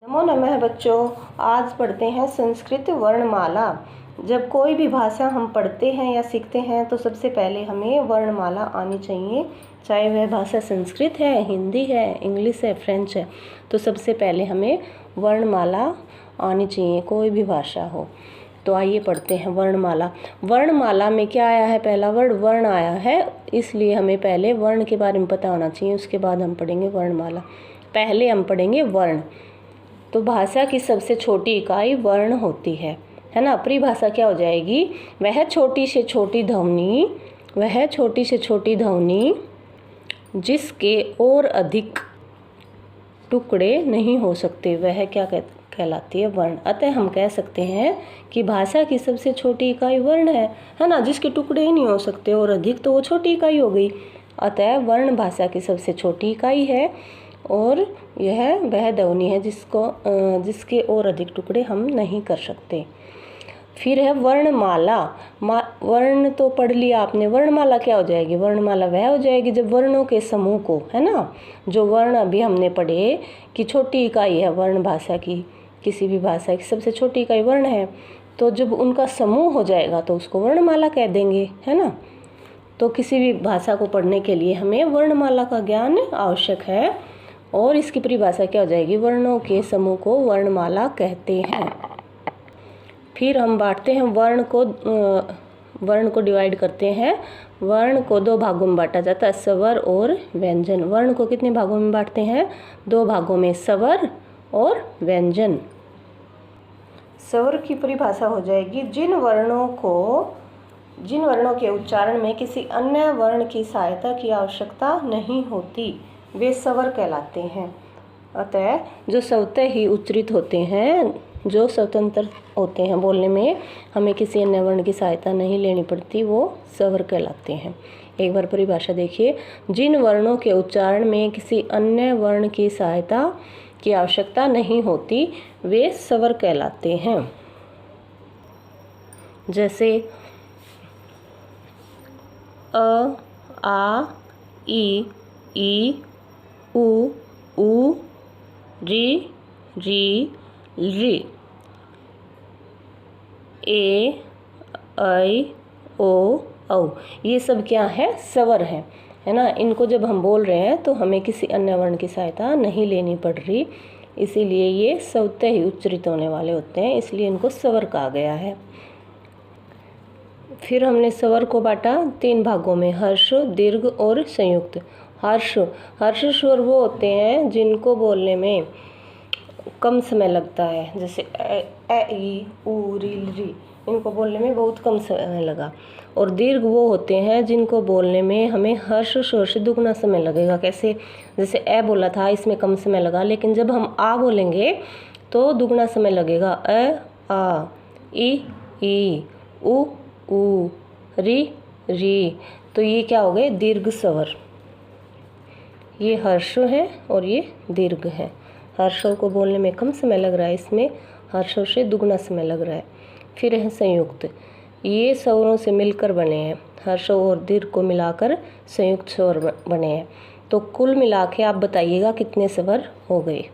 नमो नमः बच्चों, आज पढ़ते हैं संस्कृत वर्णमाला। जब कोई भी भाषा हम पढ़ते हैं या सीखते हैं तो सबसे पहले हमें वर्णमाला आनी चाहिए। चाहे वह भाषा संस्कृत है, हिंदी है, इंग्लिश है, फ्रेंच है, तो सबसे पहले हमें वर्णमाला आनी चाहिए, कोई भी भाषा हो। तो आइए पढ़ते हैं वर्णमाला। वर्णमाला में क्या आया है? पहला वर्ड वर्ण आया है, इसलिए हमें पहले वर्ण के बारे में पता होना चाहिए, उसके बाद हम पढ़ेंगे वर्णमाला। पहले हम पढ़ेंगे वर्ण। तो भाषा की सबसे छोटी इकाई वर्ण होती है ना। परिभाषा क्या हो जाएगी? वह छोटी से छोटी ध्वनि जिसके और अधिक टुकड़े नहीं हो सकते, वह क्या कहलाती है? वर्ण। अतः हम कह सकते हैं कि भाषा की सबसे छोटी इकाई वर्ण है ना, जिसके टुकड़े ही नहीं हो सकते और अधिक, तो वो छोटी इकाई हो गई। अतः वर्ण भाषा की सबसे छोटी इकाई है और यह वह ध्वनि है जिसके और अधिक टुकड़े हम नहीं कर सकते। फिर है वर्णमाला। वर्ण तो पढ़ लिया आपने, वर्णमाला क्या हो जाएगी? वर्णमाला वह हो जाएगी जब वर्णों के समूह को, है ना, जो वर्ण अभी हमने पढ़े कि छोटी इकाई है वर्ण भाषा की, किसी भी भाषा की सबसे छोटी इकाई वर्ण है, तो जब उनका समूह हो जाएगा तो उसको वर्णमाला कह देंगे, है ना। तो किसी भी भाषा को पढ़ने के लिए हमें वर्णमाला का ज्ञान आवश्यक है और इसकी परिभाषा क्या हो जाएगी? वर्णों के समूह को वर्णमाला कहते हैं। फिर हम बांटते हैं वर्ण को डिवाइड करते हैं। वर्ण को दो भागों में बांटा जाता है, स्वर और व्यंजन। वर्ण को कितने भागों में बांटते हैं? दो भागों में, स्वर और व्यंजन। स्वर की परिभाषा हो जाएगी जिन वर्णों के उच्चारण में किसी अन्य वर्ण की सहायता की आवश्यकता नहीं होती, वे स्वर कहलाते हैं। अतः जो स्वतः ही उच्चारित होते हैं, जो स्वतंत्र होते हैं बोलने में, हमें किसी अन्य वर्ण की सहायता नहीं लेनी पड़ती, वो स्वर कहलाते हैं। एक बार परिभाषा देखिए। जिन वर्णों के उच्चारण में किसी अन्य वर्ण की सहायता की आवश्यकता नहीं होती, वे स्वर कहलाते हैं। जैसे अ, आ, ई, उ, री, री, ए, ऐ, ओ, औ। ये सब क्या है? स्वर है ना। इनको जब हम बोल रहे हैं तो हमें किसी अन्य वर्ण की सहायता नहीं लेनी पड़ रही, इसीलिए ये स्वतः ही उच्चारित होने वाले होते हैं, इसलिए इनको स्वर कहा गया है। फिर हमने स्वर को बांटा तीन भागों में, हर्ष, दीर्घ और संयुक्त। हर्ष स्वर वो होते हैं जिनको बोलने में कम समय लगता है, जैसे ए, ई, उ, री, इनको बोलने में बहुत कम समय लगा। और दीर्घ वो होते हैं जिनको बोलने में हमें हर्ष स्वर से दुगना समय लगेगा। कैसे? जैसे ए बोला था, इसमें कम समय लगा, लेकिन जब हम आ बोलेंगे तो दुगना समय लगेगा। अ, आ, ई, उ, री, तो ये क्या हो गए? दीर्घ स्वर। ये हर्ष है और ये दीर्घ है। हर्षों को बोलने में कम समय लग रहा है, इसमें हर्षों से दुगना समय लग रहा है। फिर है संयुक्त। ये स्वरों से मिलकर बने हैं, हर्षों और दीर्घ को मिलाकर संयुक्त स्वर बने हैं। तो कुल मिला के आप बताइएगा कितने स्वर हो गए।